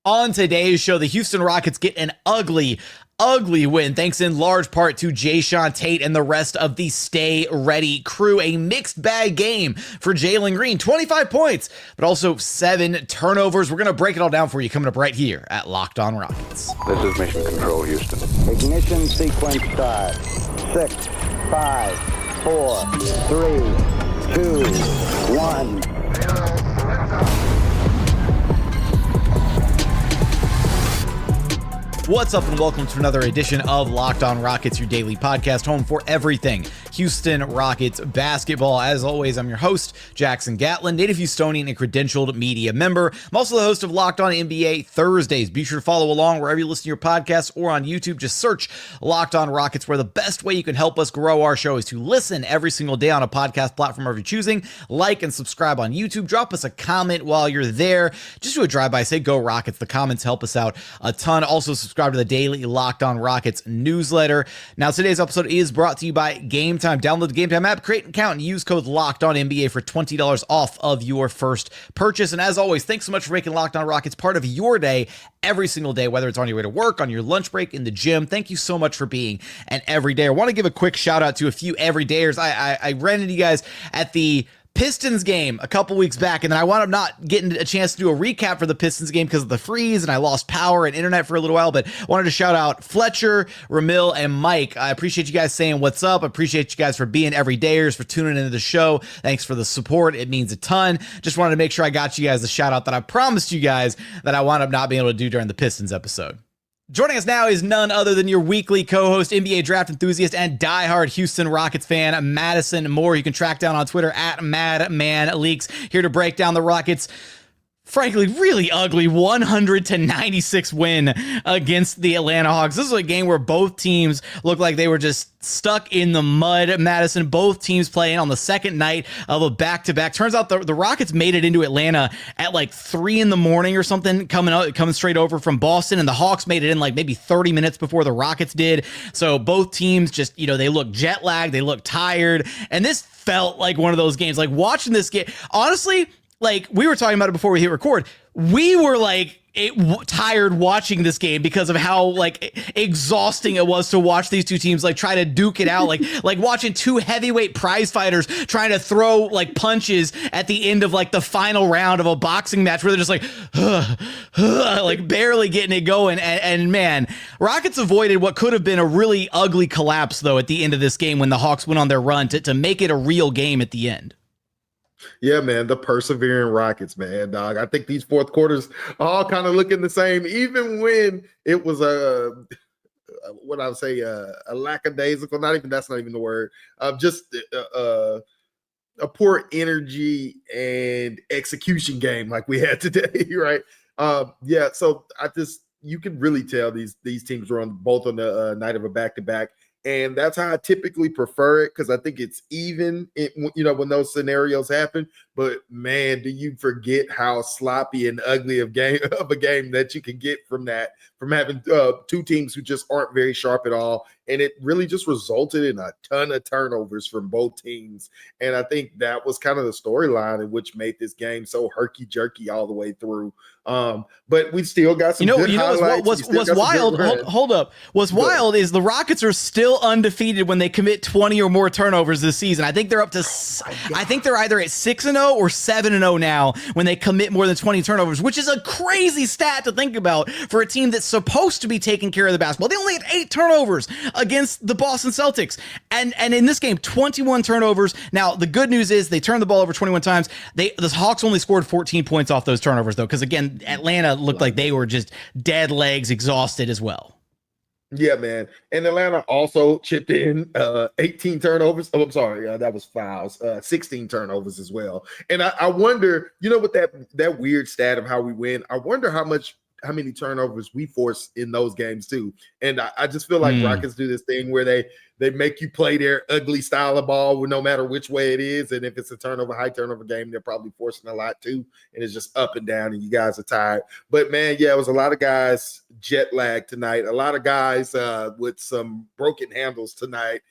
On today's show, the Houston Rockets get an ugly win, thanks in large part to Jae'Sean Tate and the rest of the Stay Ready crew. A mixed bag game for Jalen Green, 25 points, but also 7 turnovers. We're going to break it all down for you coming up right here at Locked On Rockets. This is Mission Control, Houston. Ignition sequence start. 6, 5, 4, 3, 2, 1. What's up and welcome to another edition of Locked On Rockets, your daily podcast home for everything Houston Rockets basketball. As always, I'm your host, Jackson Gatlin, native Houstonian and credentialed media member. I'm also the host of Locked On NBA Thursdays. Be sure to follow along wherever you listen to your podcasts or on YouTube. Just search Locked On Rockets, where the best way you can help us grow our show is to listen every single day on a podcast platform of your choosing. Like and subscribe on YouTube. Drop us a comment while you're there. Just do a drive-by, say go Rockets. The comments help us out a ton. Also subscribe to the daily Locked On Rockets newsletter. Now, today's episode is brought to you by Game Time. Download the Game Time app, create an account, and use code LOCKEDONNBA for $20 off of your first purchase. And as always, thanks so much for making Locked On Rockets part of your day every single day, whether it's on your way to work, on your lunch break, in the gym. Thank you so much for being an everyday. I want to give a quick shout out to a few everydayers. I ran into you guys at the Pistons game a couple weeks back, and then I wound up not getting a chance to do a recap for the Pistons game because of the freeze, and I lost power and internet for a little while, but wanted to shout out Fletcher, Ramil, and Mike. I appreciate you guys saying what's up. I appreciate you guys for being everydayers, for tuning into the show. Thanks for the support. It means a ton. Just wanted to make sure I got you guys the shout out that I promised you guys that I wound up not being able to do during the Pistons episode. Joining us now is none other than your weekly co-host, NBA draft enthusiast, and diehard Houston Rockets fan, Madison Moore. You can track down on Twitter at MadmanLeaks, here to break down the Rockets' frankly really ugly 100-96 win against the Atlanta Hawks. This is a game where both teams look like they were just stuck in the mud. Madison, both teams playing on the second night of a back-to-back. Turns out the Rockets made it into Atlanta at like 3 a.m. or something, coming straight over from Boston, and the Hawks made it in like maybe 30 minutes before the Rockets did. So both teams just, they look jet lagged, they look tired, and this felt like one of those games. Like watching this game, honestly, like we were talking about it before we hit record, we were like tired watching this game because of how like exhausting it was to watch these two teams like try to duke it out, like watching two heavyweight prize fighters trying to throw like punches at the end of like the final round of a boxing match where they're just like like barely getting it going. And man, Rockets avoided what could have been a really ugly collapse though at the end of this game when the Hawks went on their run to make it a real game at the end. Yeah, man, the persevering Rockets, man, dog. I think these fourth quarters all kind of looking the same, even when it was a lackadaisical, that's not even the word, just a poor energy and execution game like we had today, right? Yeah, so you can really tell these teams were both on the night of a back-to-back. And that's how I typically prefer it, because I think it's even, when those scenarios happen. But man, do you forget how sloppy and ugly of a game that you can get from having two teams who just aren't very sharp at all. And it really just resulted in a ton of turnovers from both teams. And I think that was kind of the storyline in which made this game so herky-jerky all the way through. But we still got some good highlights. What's wild, hold up. What's wild is the Rockets are still undefeated when they commit 20 or more turnovers this season. I think they're up to, I think they're either at 6-0 or 7-0 now when they commit more than 20 turnovers, which is a crazy stat to think about for a team that's supposed to be taking care of the basketball. They only had 8 turnovers against the Boston Celtics. And in this game, 21 turnovers. Now, the good news is they turned the ball over 21 times. The Hawks only scored 14 points off those turnovers, though, because, again, Atlanta looked like they were just dead legs, exhausted as well. Yeah, man. And Atlanta also chipped in 18 turnovers. Oh, I'm sorry. That was fouls. 16 turnovers as well. And I wonder, with that weird stat of how we win, I wonder how many turnovers we force in those games too. And I just feel like Rockets do this thing where they make you play their ugly style of ball no matter which way it is. And if it's a high turnover game, they're probably forcing a lot too. And it's just up and down and you guys are tired. But man, yeah, it was a lot of guys jet lagged tonight. A lot of guys with some broken handles tonight.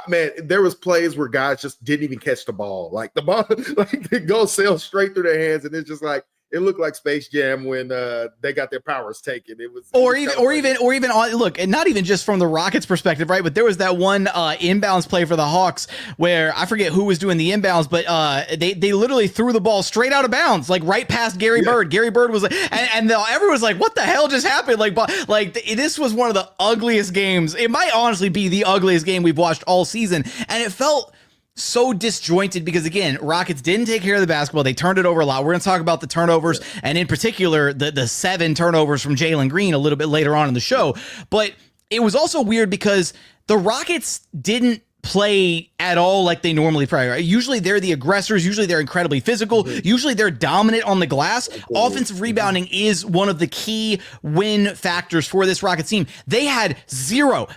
Man, there was plays where guys just didn't even catch the ball. Like the ball, like it goes sail straight through their hands. And it's just like, It looked like Space Jam when they got their powers taken. It was, or even on, look, and not even just from the Rockets' perspective, right? But there was that one inbounds play for the Hawks where I forget who was doing the inbounds, but they literally threw the ball straight out of bounds, like right past Gary Bird. Gary Bird was like, and everyone was like, "What the hell just happened?" This was one of the ugliest games. It might honestly be the ugliest game we've watched all season, and it felt so disjointed because, again, Rockets didn't take care of the basketball. They turned it over a lot. We're going to talk about the turnovers, and in particular, the 7 turnovers from Jalen Green a little bit later on in the show. But it was also weird because the Rockets didn't play at all like they normally play. Right? Usually they're the aggressors. Usually they're incredibly physical. Usually they're dominant on the glass. Offensive rebounding is one of the key win factors for this Rockets team. They had zero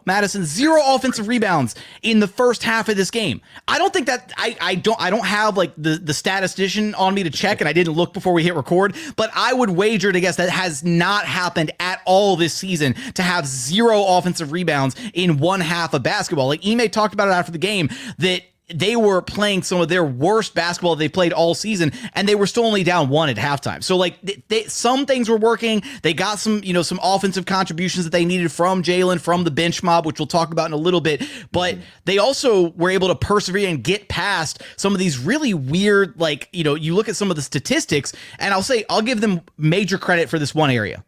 offensive rebounds in the first half of this game. I don't think that I don't have like the statistician on me to check, and I didn't look before we hit record, but I would wager to guess that has not happened at all this season to have 0 offensive rebounds in one half of basketball. Like Ime talked about it after the game, that they were playing some of their worst basketball they've played all season, and they were still only down 1 at halftime. So like some things were working. They got some offensive contributions that they needed from Jalen, from the bench mob, which we'll talk about in a little bit. But they also were able to persevere and get past some of these really weird, like, you look at some of the statistics, and I'll give them major credit for this one area.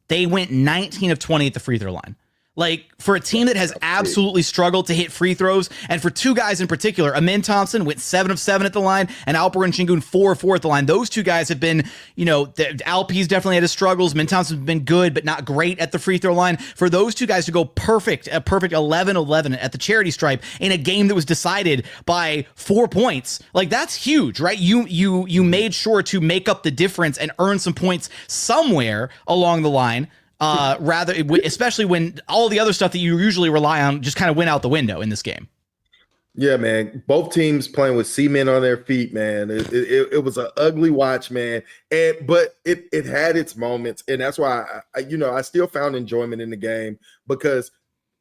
They went 19 of 20 at the free throw line. Like, for a team that has absolutely struggled to hit free throws, and for 2 guys in particular, Thompson went 7 of 7 at the line, and Alperen Sengun 4 of 4 at the line. Those 2 guys have been, Alp's definitely had his struggles. Thompson's been good, but not great at the free throw line. For those 2 guys to go perfect 11-11 at the charity stripe in a game that was decided by 4 points, like, that's huge, right? You made sure to make up the difference and earn some points somewhere along the line. Especially when all the other stuff that you usually rely on just kind of went out the window in this game. Yeah, man. Both teams playing with cement on their feet, man. It was an ugly watch, man. But it had its moments, and that's why I still found enjoyment in the game, because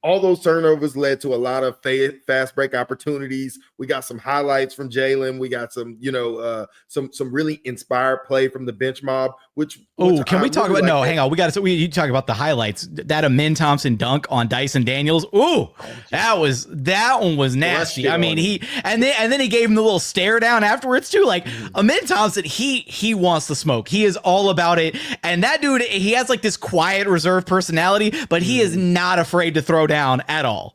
all those turnovers led to a lot of fast break opportunities. We got some highlights from Jalen. We got some, some really inspired play from the bench mob. Can we talk about? No, hang on. You talk about the highlights. That Thompson dunk on Dyson Daniels. Ooh, that one was nasty. I mean, and then he gave him the little stare down afterwards too. Like Thompson, he wants the smoke. He is all about it. And that dude, he has like this quiet, reserved personality, but he is not afraid to throw down at all.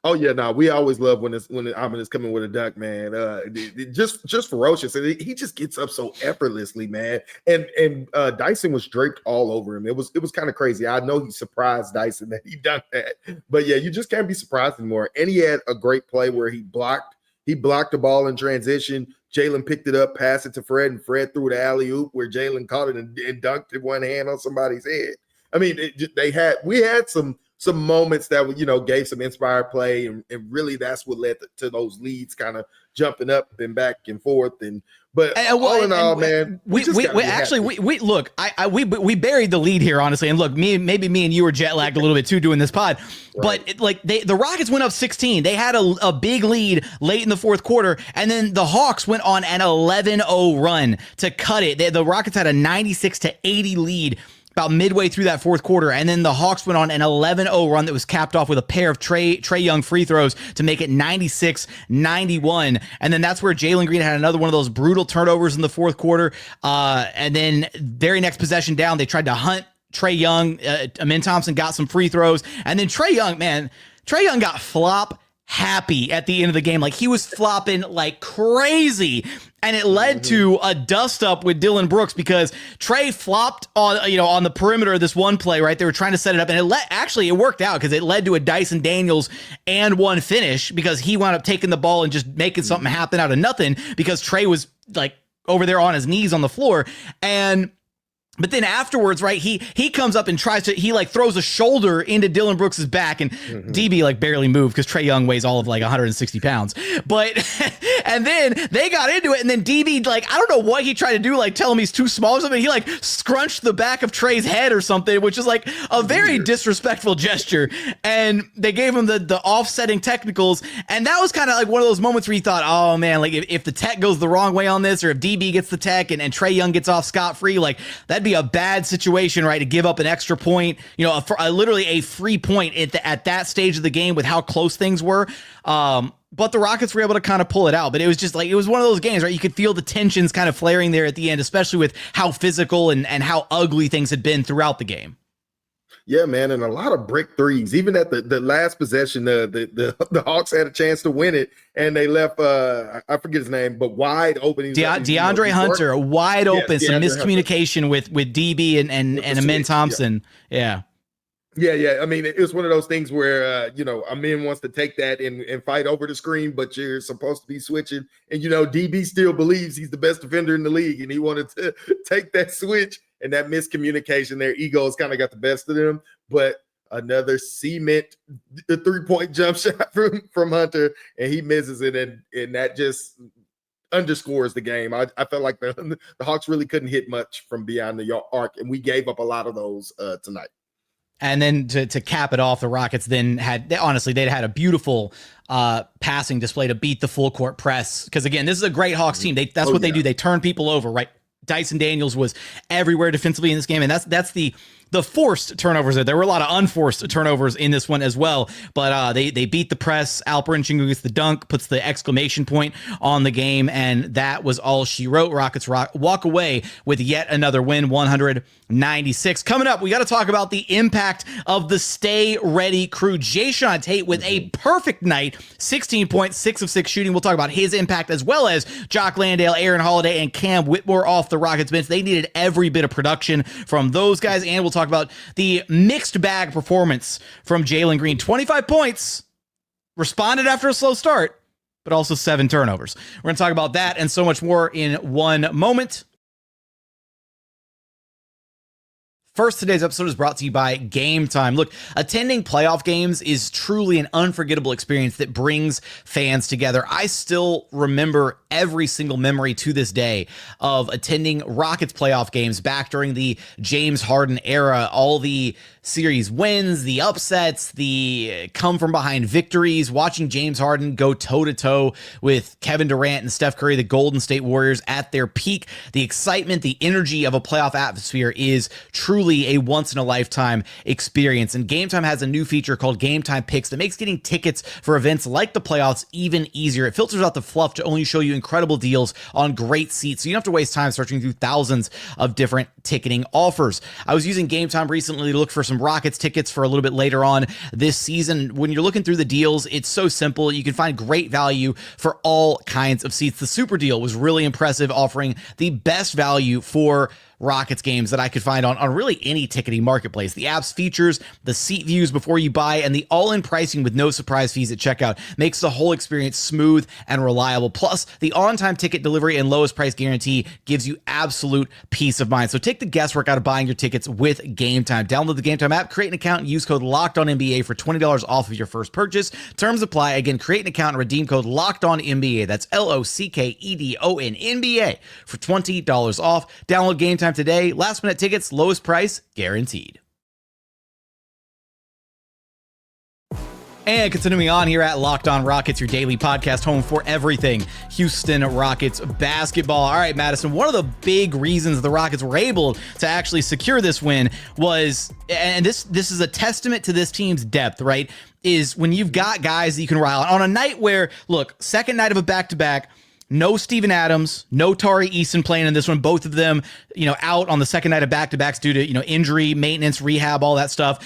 Oh yeah, no, we always love when Alperen is coming with a dunk, man. Just ferocious, and he just gets up so effortlessly, man. And Dyson was draped all over him. It was kind of crazy. I know he surprised Dyson that he dunked that, but yeah, you just can't be surprised anymore. And he had a great play where he blocked the ball in transition. Jalen picked it up, passed it to Fred, and Fred threw the alley oop where Jalen caught it and dunked it one hand on somebody's head. I mean, we had some moments that gave some inspired play, and really that's what led to those leads kind of jumping up and back and forth. But all in all, man, we buried the lead here, honestly. And look, maybe me and you were jet lagged a little bit too doing this pod, right. But the Rockets went up 16. They had a big lead late in the fourth quarter, and then the Hawks went on an 11-0 run to cut it. The Rockets had a 96-80 lead about midway through that fourth quarter, and then the Hawks went on an 11-0 run that was capped off with a pair of Trae Young free throws to make it 96-91. And then that's where Jalen Green had another one of those brutal turnovers in the fourth quarter. And then very next possession down, they tried to hunt Trae Young. Thompson got some free throws, and then Trae Young got flop happy at the end of the game. Like, he was flopping like crazy, and it led to a dust up with Dillon Brooks because Trae flopped on the perimeter of this one play, right? They were trying to set it up, and it worked out because it led to a Dyson Daniels and one finish because he wound up taking the ball and just making something happen out of nothing because Trae was like over there on his knees on the floor. But then afterwards, right, he comes up and throws a shoulder into Dillon Brooks's back, and DB barely moved because Trae Young weighs all of 160 pounds. But And then they got into it, and then DB, like, I don't know what he tried to do, like tell him he's too small or something. He like scrunched the back of Trey's head or something, which is like a very disrespectful gesture. And they gave him the offsetting technicals, and that was kind of like one of those moments where you thought, oh man, like if the tech goes the wrong way on this, or if DB gets the tech and Trey Young gets off scot-free, like that'd be a bad situation, right? To give up an extra point, you know, literally a free point at that stage of the game with how close things were. But the Rockets were able to kind of pull it out. But it was just like, it was one of those games, right? You could feel the tensions kind of flaring there at the end, especially with how physical and how ugly things had been throughout the game. Yeah, man, and a lot of brick threes. Even at the last possession, the Hawks had a chance to win it, and they left I forget his name, but wide open. DeAndre Hunter, wide open. Some miscommunication Hunter. with DB and Amin Thompson. Yeah. I mean, it was one of those things where Amin wants to take that and fight over the screen, but you're supposed to be switching, and DB still believes he's the best defender in the league, and he wanted to take that switch. And that miscommunication, their egos kind of got the best of them. But another cement three-point jump shot from Hunter, and he misses it, and that just underscores the game. I felt like the Hawks really couldn't hit much from beyond the arc, and we gave up a lot of those tonight. And then to cap it off, the Rockets then they'd had a beautiful passing display to beat the full court press. Because again, this is a great Hawks team. That's what they do. They turn people over, right? Dyson Daniels was everywhere defensively in this game, and that's the forced turnovers. There were a lot of unforced turnovers in this one as well, but they beat the press. Alperen gets the dunk, puts the exclamation point on the game, and that was all she wrote. Rockets walk away with yet another win, 196. Coming up, we got to talk about the impact of the Stay Ready crew. Jae'Sean Tate with a perfect night, 16 points, 6 of 6 shooting. We'll talk about his impact, as well as Jock, Landale, Aaron Holiday, and Cam Whitmore off the Rockets bench. They needed every bit of production from those guys, and we'll talk about the mixed bag performance from Jalen Green. 25 points, responded after a slow start, but also 7 turnovers. We're going to talk about that and so much more in one moment. First, today's episode is brought to you by Game Time. Look, attending playoff games is truly an unforgettable experience that brings fans together. I still remember every single memory to this day of attending Rockets playoff games back during the James Harden era. All the series wins, the upsets, the come from behind victories, watching James Harden go toe-to-toe with Kevin Durant and Steph Curry, the Golden State Warriors at their peak. The excitement, the energy of a playoff atmosphere is truly a once-in-a-lifetime experience. And Game Time has a new feature called Game Time Picks that makes getting tickets for events like the playoffs even easier. It filters out the fluff to only show you incredible deals on great seats, so you don't have to waste time searching through thousands of different ticketing offers. I was using Game Time recently to look for some Rockets tickets for a little bit later on this season. When you're looking through the deals, it's so simple. You can find great value for all kinds of seats. The Super Deal was really impressive, offering the best value for Rockets games that I could find on really any ticketing marketplace. The app's features, the seat views before you buy, and the all-in pricing with no surprise fees at checkout makes the whole experience smooth and reliable. Plus, the on-time ticket delivery and lowest price guarantee gives you absolute peace of mind. So take the guesswork out of buying your tickets with Game Time. Download the Game Time app, create an account, and use code LOCKEDONNBA for $20 off of your first purchase. Terms apply. Again, create an account and redeem code LOCKEDONNBA. That's LOCKEDONNBA for $20 off. Download Game Time today. Last minute tickets, lowest price guaranteed. And continuing on here at Locked On Rockets, your daily podcast home for everything Houston Rockets basketball. All right, Madison, one of the big reasons the Rockets were able to actually secure this win was, and this is a testament to this team's depth, right, is when you've got guys that you can rely on a night where, look, second night of a back-to-back, no Steven Adams, no Tari Eason playing in this one. Both of them, out on the second night of back-to-backs due to, injury, maintenance, rehab, all that stuff.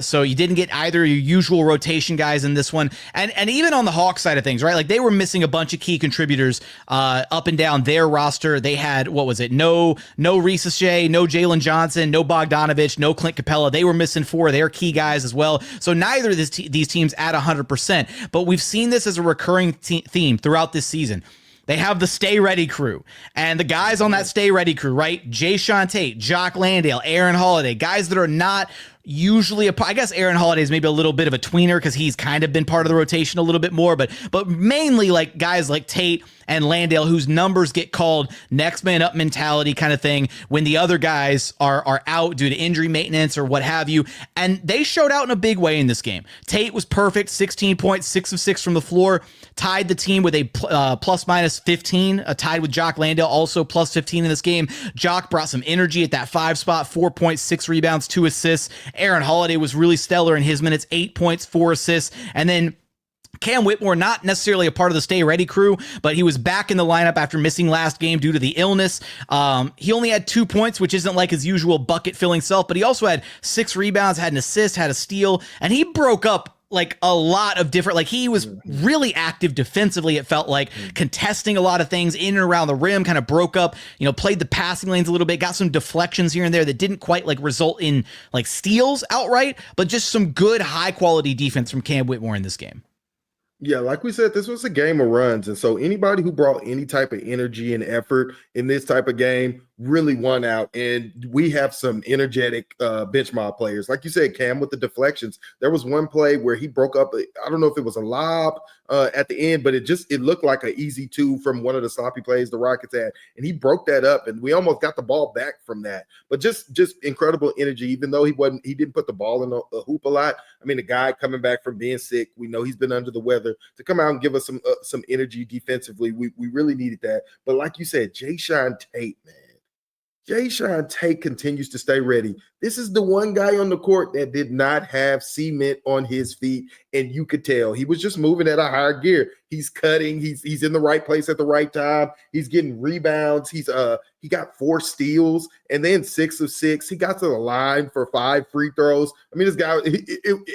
So you didn't get either your usual rotation guys in this one. And even on the Hawks side of things, right? Like they were missing a bunch of key contributors up and down their roster. They had, what was it? No Reese Shea, no Jalen Johnson, no Bogdanovich, no Clint Capella. They were missing 4 of their key guys as well. So neither of these teams at 100%. But we've seen this as a recurring theme throughout this season. They have the Stay Ready crew, and the guys on that Stay Ready crew, right? Jae'Sean Tate, Jock Landale, Aaron Holiday, guys that are not usually I guess Aaron Holiday is maybe a little bit of a tweener because he's kind of been part of the rotation a little bit more, but mainly like guys like Tate and Landale, whose numbers get called next man up mentality kind of thing when the other guys are out due to injury maintenance or what have you. And they showed out in a big way in this game. Tate was perfect, 16 points, 6 of 6 from the floor, tied the team with a plus minus 15, tied with Jock Landale, also plus 15 in this game. Jock brought some energy at that 5 spot, 4.6 rebounds, 2 assists. Aaron Holiday was really stellar in his minutes, 8 points, 4 assists. And then Cam Whitmore, not necessarily a part of the Stay Ready crew, but he was back in the lineup after missing last game due to the illness. He only had 2 points, which isn't like his usual bucket-filling self, but he also had 6 rebounds, had an assist, had a steal, and he broke up like a lot of different, like he was really active defensively. It felt like contesting a lot of things in and around the rim, kind of broke up, played the passing lanes a little bit, got some deflections here and there that didn't quite like result in like steals outright, but just some good high quality defense from Cam Whitmore in this game. Yeah, like we said, this was a game of runs. And so anybody who brought any type of energy and effort in this type of game really won out. And we have some energetic bench mob players. Like you said, Cam, with the deflections, there was one play where he broke up, I don't know if it was a lob at the end, but it looked like an easy 2 from one of the sloppy plays the Rockets had. And he broke that up and we almost got the ball back from that. But just incredible energy, even though he didn't put the ball in the hoop a lot. I mean, the guy coming back from being sick, we know he's been under the weather, to come out and give us some energy defensively. We really needed that. But like you said, Jae'Sean Tate, man. Jae'Sean Tate continues to stay ready. This is the one guy on the court that did not have cement on his feet, and you could tell he was just moving at a higher gear. He's cutting. He's in the right place at the right time. He's getting rebounds. He got 4 steals and then 6 of 6. He got to the line for 5 free throws. I mean, this guy,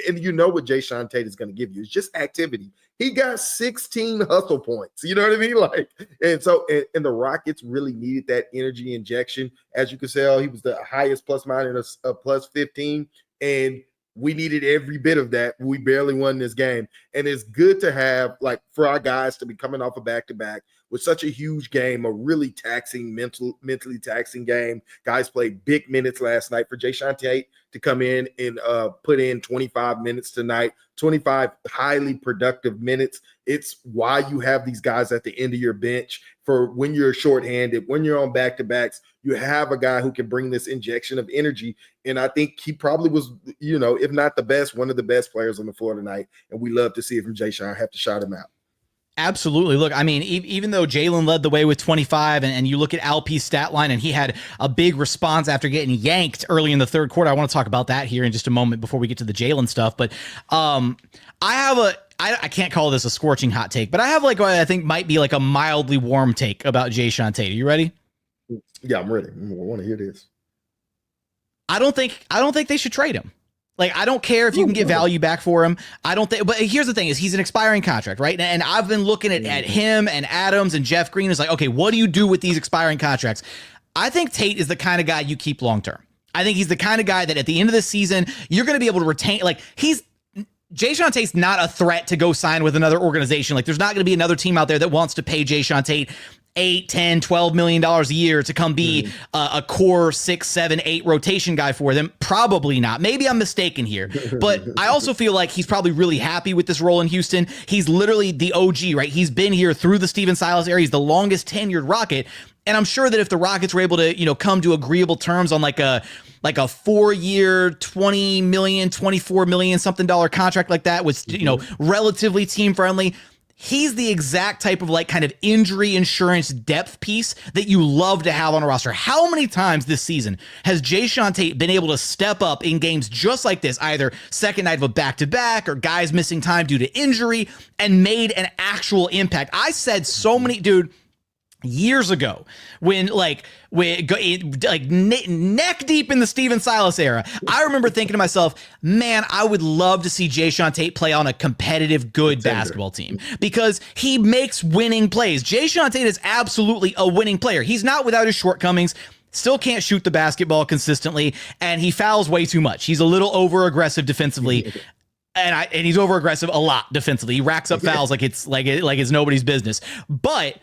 and you know what Jae'Sean Tate is going to give you. It's just activity. He got 16 hustle points. You know what I mean? Like, and so, and the Rockets really needed that energy injection. As you can tell, he was the highest plus minus plus 15. And we needed every bit of that. We barely won this game. And it's good to have, like, for our guys to be coming off a back-to-back with such a huge game, a really taxing, mentally taxing game. Guys played big minutes last night. For Jae'Sean Tate to come in and put in 25 minutes tonight, 25 highly productive minutes. It's why you have these guys at the end of your bench for when you're shorthanded, when you're on back-to-backs. You have a guy who can bring this injection of energy. And I think he probably was, if not the best, one of the best players on the floor tonight. And we love to see it from Jae'Sean. I have to shout him out. Absolutely. Look, I mean, even though Jalen led the way with 25 and you look at Alp's stat line and he had a big response after getting yanked early in the third quarter. I want to talk about that here in just a moment before we get to the Jalen stuff. But I can't call this a scorching hot take, but I have like what I think might be like a mildly warm take about Jae'Sean Tate. Are you ready? Yeah, I'm ready. I want to hear this. I don't think they should trade him. Like, I don't care if you can get value back for him. I don't think, but here's the thing is he's an expiring contract, right? And I've been looking at him and Adams and Jeff Green is like, okay, what do you do with these expiring contracts? I think Tate is the kind of guy you keep long-term. I think he's the kind of guy that at the end of the season, you're going to be able to retain, like Jae'Sean Tate's not a threat to go sign with another organization. Like there's not going to be another team out there that wants to pay Jae'Sean Tate $8, $10, $12 million a year to come be a core 6, 7, 8 rotation guy for them. Probably not. Maybe I'm mistaken here, but I also feel like he's probably really happy with this role in Houston. He's literally the OG, right? He's been here through the Stephen Silas era. He's the longest tenured Rocket. And I'm sure that if the Rockets were able to, come to agreeable terms on like a 4-year, $20 million, $24 million something contract like that was, relatively team friendly. He's the exact type of like kind of injury insurance depth piece that you love to have on a roster. How many times this season has Jae'Sean Tate been able to step up in games just like this, either second night of a back-to-back or guys missing time due to injury and made an actual impact? I said so many, dude, years ago when neck deep in the Stephen Silas era, I remember thinking to myself, man, I would love to see Jae'Sean Tate play on a competitive, good basketball team because he makes winning plays. Jae'Sean Tate is absolutely a winning player. He's not without his shortcomings. Still can't shoot the basketball consistently, and he fouls way too much. He's a little over-aggressive defensively. And he's over-aggressive a lot defensively. He racks up fouls like it's nobody's business. But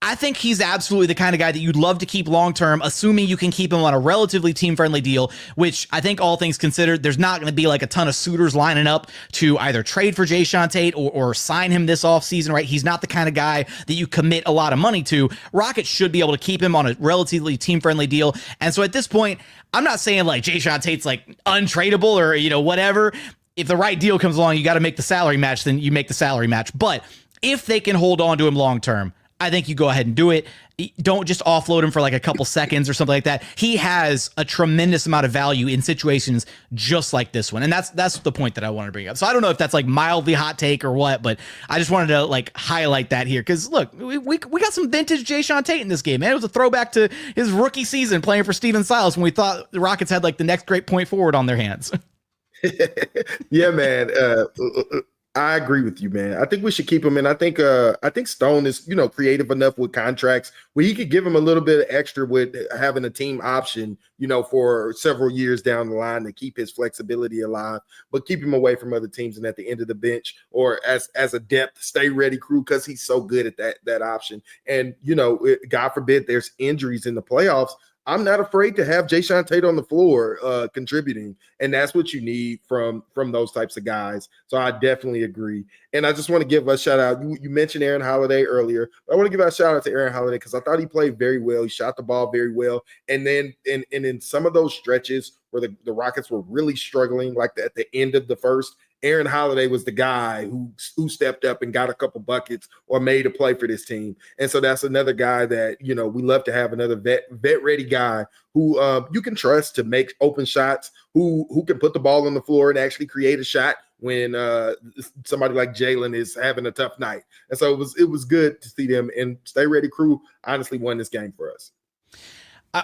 I think he's absolutely the kind of guy that you'd love to keep long-term, assuming you can keep him on a relatively team-friendly deal, which I think all things considered, there's not going to be like a ton of suitors lining up to either trade for Jae'Sean Tate or sign him this offseason, right? He's not the kind of guy that you commit a lot of money to. Rockets should be able to keep him on a relatively team-friendly deal. And so at this point, I'm not saying like Jae'Sean Tate's like untradeable or, whatever. If the right deal comes along, you got to make the salary match, then you make the salary match. But if they can hold on to him long-term, I think you go ahead and do it. Don't just offload him for like a couple seconds or something like that. He has a tremendous amount of value in situations just like this one. And that's the point that I wanted to bring up. So I don't know if that's like mildly hot take or what, but I just wanted to like highlight that here. Cause look, we got some vintage Jae'Sean Tate in this game, man. It was a throwback to his rookie season playing for Steven Silas when we thought the Rockets had like the next great point forward on their hands. Yeah, man. I agree with you, man. I think we should keep him. And I think Stone is, creative enough with contracts where he could give him a little bit of extra with having a team option, for several years down the line to keep his flexibility alive, but keep him away from other teams and at the end of the bench or as a depth, stay ready crew, because he's so good at that option. And, God forbid there's injuries in the playoffs. I'm not afraid to have Jae'Sean Tate on the floor contributing, and that's what you need from those types of guys. So I definitely agree. And I just want to give a shout out. You mentioned Aaron Holiday earlier. I want to give a shout out to Aaron Holiday because I thought he played very well. He shot the ball very well. And then in some of those stretches where the Rockets were really struggling, like at the end of the first, Aaron Holiday was the guy who stepped up and got a couple buckets or made a play for this team. And so that's another guy that, we love to have another vet ready guy who you can trust to make open shots, who can put the ball on the floor and actually create a shot when somebody like Jalen is having a tough night. And so it was good to see them, and Stay Ready crew honestly won this game for us.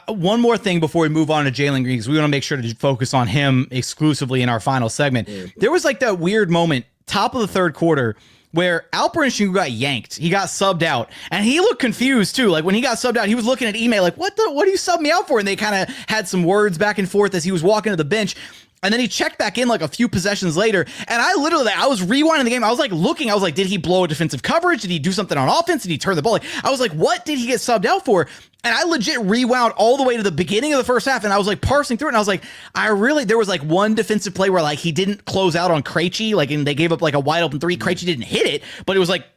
One more thing before we move on to Jalen Green, because we want to make sure to focus on him exclusively in our final segment. There was like that weird moment, top of the third quarter, where Alperen Sengun got yanked. He got subbed out, and he looked confused too. Like when he got subbed out, he was looking at Ime like, what do you sub me out for? And they kind of had some words back and forth as he was walking to the bench. And then he checked back in like a few possessions later. And I was rewinding the game. I was like looking, I was like, did he blow a defensive coverage? Did he do something on offense? Did he turn the ball? I was like, what did he get subbed out for? And I legit rewound all the way to the beginning of the first half. And I was like parsing through it. And I was like, there was like one defensive play where like he didn't close out on Krejci. Like, and they gave up like a wide open three. Krejci didn't hit it, but it was like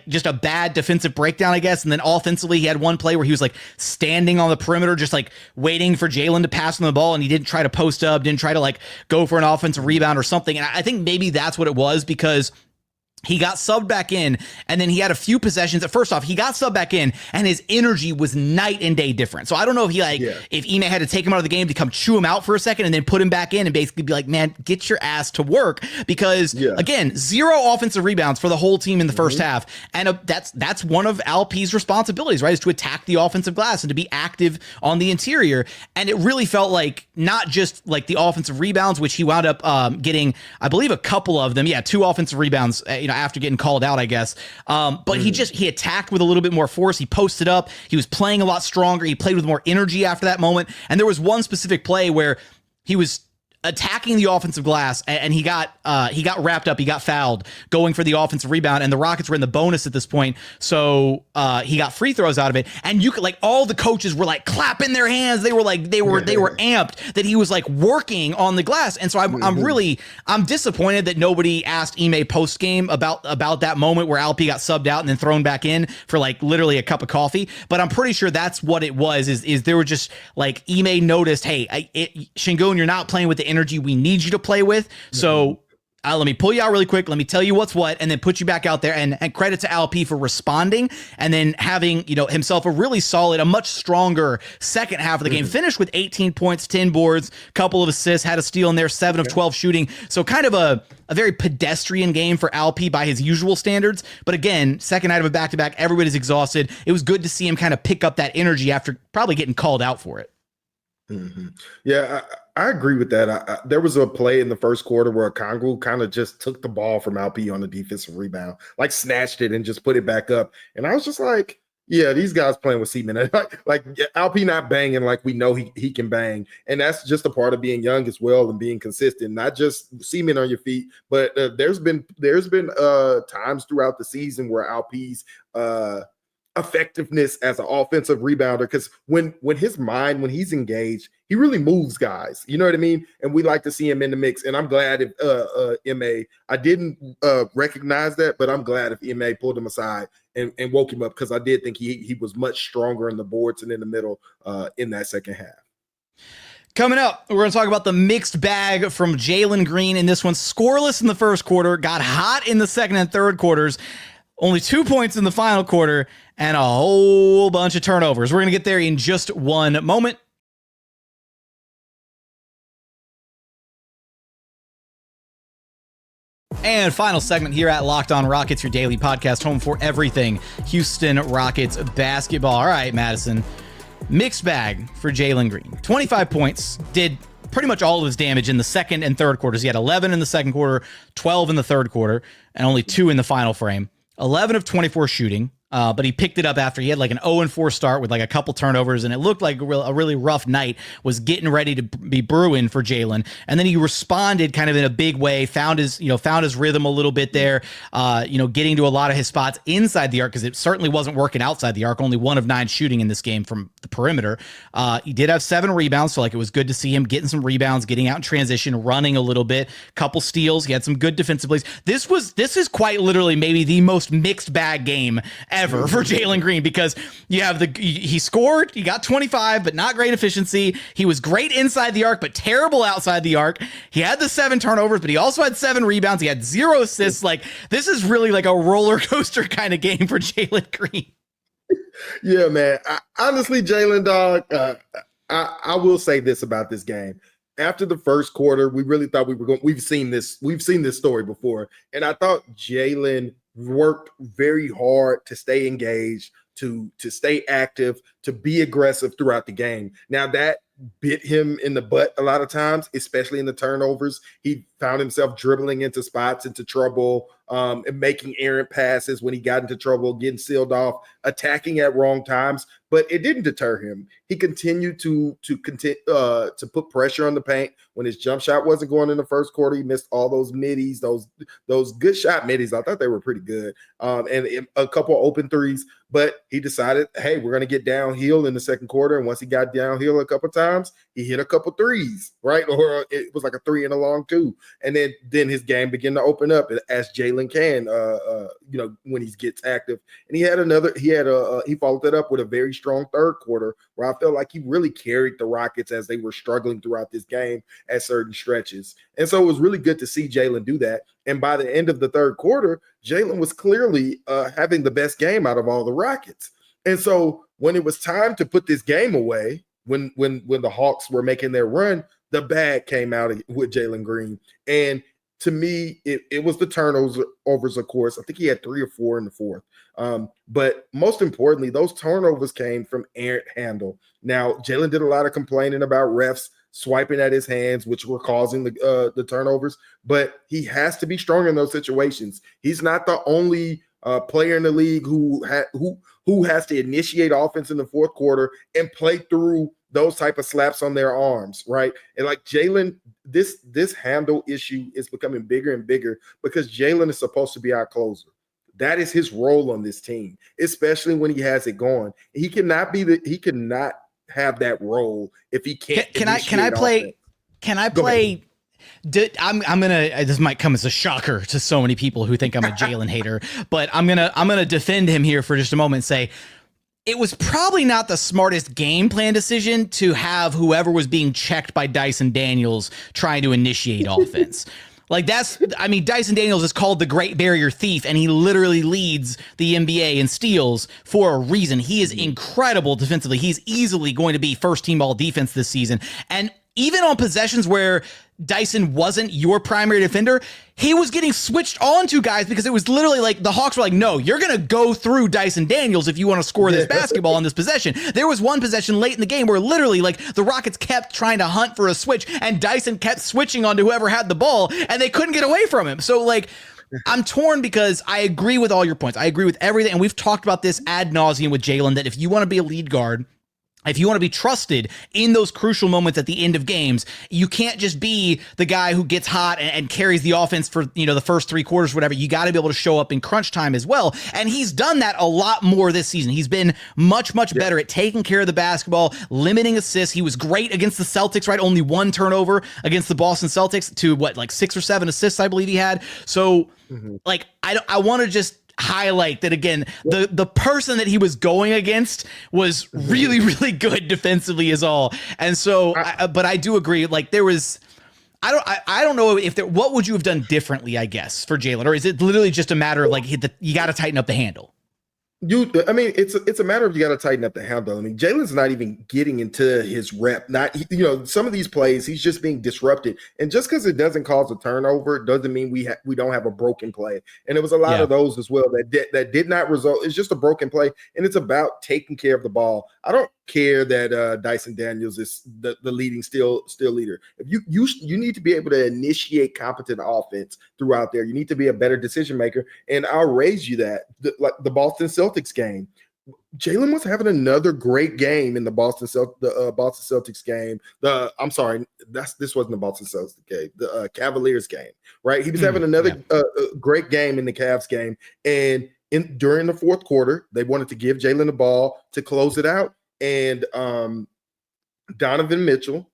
just a bad defensive breakdown, I guess. And then offensively, he had one play where he was like standing on the perimeter, just like waiting for Jalen to pass him the ball. And he didn't try to post up, didn't try to like go for an offensive rebound or something. And I think maybe that's what it was, because he got subbed back in, and then he had a few possessions. First off, he got subbed back in, and his energy was night and day different. So I don't know if if Ime had to take him out of the game to come chew him out for a second and then put him back in and basically be like, man, get your ass to work. Because again, 0 offensive rebounds for the whole team in the first half. And that's one of Alp's responsibilities, right? Is to attack the offensive glass and to be active on the interior. And it really felt like not just like the offensive rebounds, which he wound up getting, I believe, a couple of them. Yeah, 2 offensive rebounds, after getting called out, I guess. But he attacked with a little bit more force. He posted up. He was playing a lot stronger. He played with more energy after that moment. And there was one specific play where he was attacking the offensive glass, and he got wrapped up. He got fouled going for the offensive rebound, and the Rockets were in the bonus at this point. So he got free throws out of it. And you could like, all the coaches were like clapping their hands. They were amped that he was like working on the glass. And so I'm disappointed that nobody asked Ime post game about that moment where Alp got subbed out and then thrown back in for like literally a cup of coffee. But I'm pretty sure that's what it was, is there were just like, Ime noticed, hey, Sengun, you're not playing with the energy we need you to play with. So let me pull you out really quick. Let me tell you what's what, and then put you back out there. And credit to Alp for responding and then having, himself a really solid, a much stronger second half of the game. Finished with 18 points, 10 boards, couple of assists, had a steal in there, 7 of 12 shooting. So kind of a very pedestrian game for Alp by his usual standards. But again, second night of a back-to-back, everybody's exhausted. It was good to see him kind of pick up that energy after probably getting called out for it. Yeah, I agree with that. There was a play in the first quarter where Okongwu kind of just took the ball from Alp on the defensive rebound, like snatched it and just put it back up. And I was just like, yeah, these guys playing with semen. Like Alp not banging like we know he can bang. And that's just a part of being young as well and being consistent, not just semen on your feet. But there's been times throughout the season where Alp's effectiveness as an offensive rebounder, because when he's engaged, he really moves guys. You know what I mean? And we like to see him in the mix. And I'm glad if I didn't recognize that, but I'm glad if MA pulled him aside and woke him up, because I did think he was much stronger in the boards and in the middle in that second half. Coming up, we're going to talk about the mixed bag from Jalen Green in this one. Scoreless in the first quarter, got hot in the second and third quarters, only 2 points in the final quarter, and a whole bunch of turnovers. We're going to get there in just one moment. And final segment here at Locked On Rockets, your daily podcast, home for everything Houston Rockets basketball. All right, Madison. Mixed bag for Jalen Green. 25 points, did pretty much all of his damage in the second and third quarters. He had 11 in the second quarter, 12 in the third quarter, and only 2 in the final frame. 11 of 24 shooting, but he picked it up after he had like an 0-4 start with like a couple turnovers, and it looked like a really rough night was getting ready to be brewing for Jalen. And then he responded kind of in a big way, found his rhythm a little bit there, getting to a lot of his spots inside the arc, because it certainly wasn't working outside the arc. Only 1 of 9 shooting in this game from the perimeter. He did have 7 rebounds, so like it was good to see him getting some rebounds, getting out in transition, running a little bit, couple steals. He had some good defensive plays. This is quite literally maybe the most mixed bag game ever for Jalen Green, because you have he scored, he got 25, but not great efficiency. He was great inside the arc, but terrible outside the arc. He had the 7 turnovers, but he also had 7 rebounds. He had 0 assists. Like, this is really like a roller coaster kind of game for Jalen Green. Yeah, man. Honestly, Jalen, dog, I will say this about this game. After the first quarter, we really thought we've seen this story before. And I thought Jalen worked very hard to stay engaged, to stay active, to be aggressive throughout the game. Now that bit him in the butt a lot of times, especially in the turnovers. He found himself dribbling into spots, into trouble, and making errant passes when he got into trouble, getting sealed off, attacking at wrong times. But it didn't deter him. He continued to put pressure on the paint. When his jump shot wasn't going in the first quarter, he missed all those middies, those good shot middies. I thought they were pretty good, and a couple open threes. But he decided, hey, we're going to get downhill in the second quarter. And once he got downhill a couple times, he hit a couple threes, right? Or it was like a 3 and a long 2. And then his game began to open up as Jalen can, when he gets active. And he followed that up with a very strong third quarter, where I felt like he really carried the Rockets as they were struggling throughout this game at certain stretches. And so it was really good to see Jalen do that. And by the end of the third quarter, Jalen was clearly having the best game out of all the Rockets. And so when it was time to put this game away, when the Hawks were making their run, the bag came out with Jalen Green. And to me, it was the turnovers, of course. I think he had 3 or 4 in the fourth. But most importantly, those turnovers came from errant handle. Now, Jalen did a lot of complaining about refs swiping at his hands, which were causing the turnovers. But he has to be strong in those situations. He's not the only player in the league who has to initiate offense in the fourth quarter and play through those type of slaps on their arms, right? And like Jalen, this handle issue is becoming bigger and bigger, because Jalen is supposed to be our closer. That is his role on this team, especially when he has it going. He cannot have that role if he can't. Can I play? This might come as a shocker to so many people who think I'm a Jalen hater, but I'm gonna defend him here for just a moment and say it was probably not the smartest game plan decision to have whoever was being checked by Dyson Daniels trying to initiate offense. Like Dyson Daniels is called the Great Barrier Thief, and he literally leads the NBA in steals for a reason. He is incredible defensively. He's easily going to be first team all defense this season. And even on possessions where Dyson wasn't your primary defender, he was getting switched on to guys, because it was literally like the Hawks were like, no, you're going to go through Dyson Daniels if you want to score this basketball on this possession. There was one possession late in the game where literally like the Rockets kept trying to hunt for a switch, and Dyson kept switching on to whoever had the ball, and they couldn't get away from him. So like, I'm torn, because I agree with all your points. I agree with everything. And we've talked about this ad nauseum with Jalen, that if you want to be a lead guard, if you want to be trusted in those crucial moments at the end of games, you can't just be the guy who gets hot and carries the offense for, the first 3 quarters, whatever. You got to be able to show up in crunch time as well. And he's done that a lot more this season. He's been much, much better at taking care of the basketball, limiting assists. He was great against the Celtics, right? Only 1 turnover against the Boston Celtics to 6 or 7 assists, I believe he had. So I want to just highlight that again, the person that he was going against was really, really good defensively is all. And so, but I do agree, there was, I don't know if there, what would you have done differently, I guess, for Jalen, or is it literally just a matter of you got to tighten up the handle? It's a matter of you got to tighten up the handle. Jalen's not even getting into his rep. Some of these plays, he's just being disrupted. And just because it doesn't cause a turnover doesn't mean we don't have a broken play. And it was a lot of those as well that did not result. It's just a broken play, and it's about taking care of the ball. I don't care that Dyson Daniels is the leading still leader. If you need to be able to initiate competent offense throughout there. You need to be a better decision maker, and I'll raise you that the Boston Celtics game. Jalen was having another great game in the Boston Celtics game. This wasn't the Boston Celtics game, the Cavaliers game, right? He was having another great game in the Cavs game, and during the fourth quarter, they wanted to give Jalen the ball to close it out. And Donovan Mitchell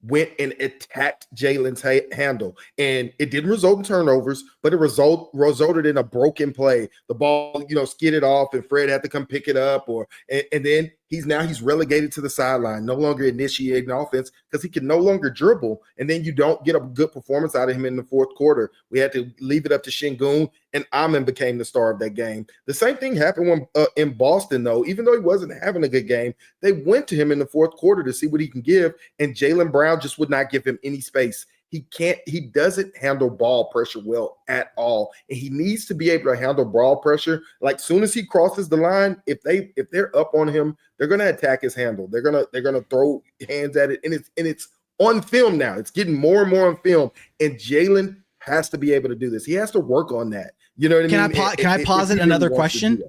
went and attacked Jalen's handle, and it didn't result in turnovers, but it resulted in a broken play. The ball, skidded off, and Fred had to come pick it up, and then he's relegated to the sideline, no longer initiating offense because he can no longer dribble, and then you don't get a good performance out of him in the fourth quarter. We had to leave it up to Sengun, and Amon became the star of that game. The same thing happened when in Boston, though. Even though he wasn't having a good game, they went to him in the fourth quarter to see what he can give, and Jaylen Brown just would not give him any space. He doesn't handle ball pressure well at all. And he needs to be able to handle ball pressure. Soon as he crosses the line, if they're up on him, they're going to attack his handle. They're going to throw hands at it. And it's on film now. It's getting more and more on film. And Jalen has to be able to do this. He has to work on that. You know what I mean? Can I posit another question?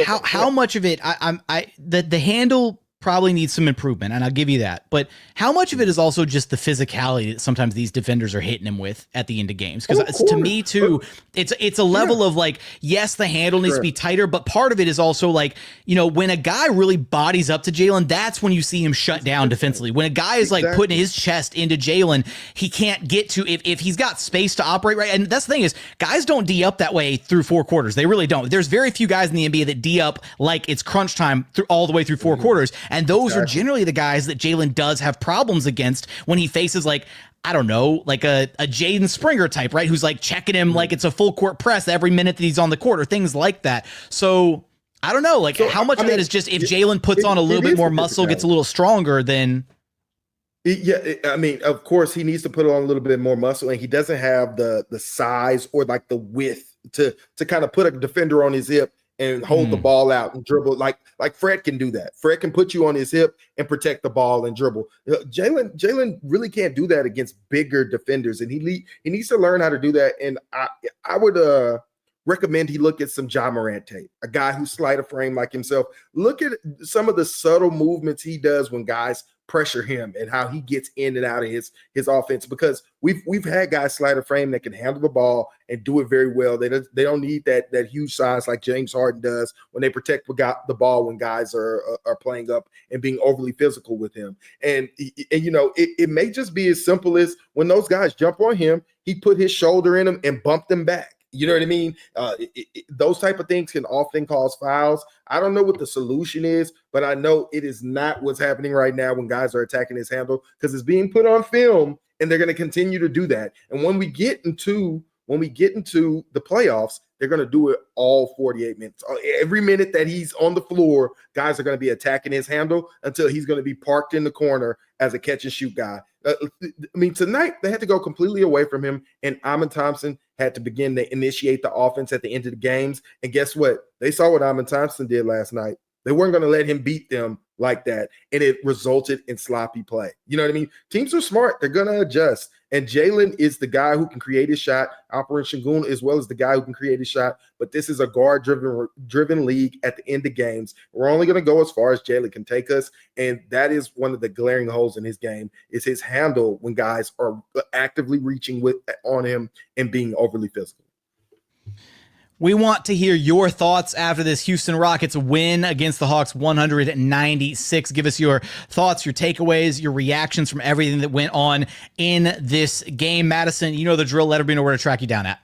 How much of it the handle probably needs some improvement, and I'll give you that. But how much of it is also just the physicality that sometimes these defenders are hitting him with at the end of games? Because to me too, it's a level of yes, the handle needs to be tighter, but part of it is also when a guy really bodies up to Jalen, that's when you see him shut down defensively. When a guy is putting his chest into Jalen, he can't get to if he's got space to operate right. And that's the thing is, guys don't D up that way through 4 quarters. They really don't. There's very few guys in the NBA that D up like it's crunch time through all the way through 4 quarters. And those are generally the guys that Jalen does have problems against when he faces a Jaden Springer type, right? Who's checking him like it's a full court press every minute that he's on the court or things like that. So I don't know, how much of that is just if Jalen puts on a little bit more muscle, gets a little stronger, then. Of course he needs to put on a little bit more muscle, and he doesn't have the size or the width to kind of put a defender on his hip and hold the ball out and dribble like Fred can do that. Fred can put you on his hip and protect the ball and dribble. Jalen really can't do that against bigger defenders, and he needs to learn how to do that. And I would recommend he look at some Ja Morant tape, a guy who's slight of frame like himself. Look at some of the subtle movements he does when guys pressure him and how he gets in and out of his offense, because we've had guys slight of frame that can handle the ball and do it very well. They don't need that huge size like James Harden does when they protect the ball when guys are playing up and being overly physical with him. And it may just be as simple as when those guys jump on him, he put his shoulder in them and bumped them back. You know what I mean? Those type of things can often cause fouls. I don't know what the solution is, but I know it is not what's happening right now when guys are attacking his handle, because it's being put on film, and they're going to continue to do that. And when we get into the playoffs, they're going to do it all 48 minutes. Every minute that he's on the floor, guys are going to be attacking his handle until he's going to be parked in the corner as a catch and shoot guy. Tonight they had to go completely away from him, and Amon Thompson had to begin to initiate the offense at the end of the games. And guess what? They saw what Amon Thompson did last night. They weren't going to let him beat them like that. And it resulted in sloppy play. You know what I mean? Teams are smart. They're going to adjust. And Jalen is the guy who can create his shot. Alperen Sengun as well as the guy who can create his shot. But this is a guard-driven league at the end of games. We're only going to go as far as Jalen can take us. And that is one of the glaring holes in his game, is his handle when guys are actively reaching on him and being overly physical. We want to hear your thoughts after this Houston Rockets win against the Hawks 196. Give us your thoughts, your takeaways, your reactions from everything that went on in this game. Madison, you know the drill. Let everybody know where to track you down at.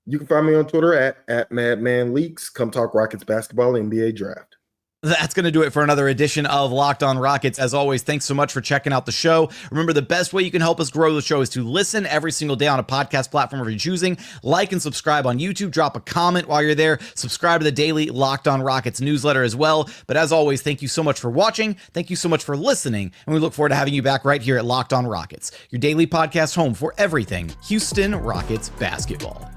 You can find me on Twitter at MadmanLeaks. Come talk Rockets basketball, NBA draft. That's going to do it for another edition of Locked On Rockets. As always, thanks so much for checking out the show. Remember, the best way you can help us grow the show is to listen every single day on a podcast platform of your choosing. Like and subscribe on YouTube. Drop a comment while you're there. Subscribe to the daily Locked On Rockets newsletter as well. But as always, thank you so much for watching. Thank you so much for listening. And we look forward to having you back right here at Locked On Rockets, your daily podcast home for everything Houston Rockets basketball.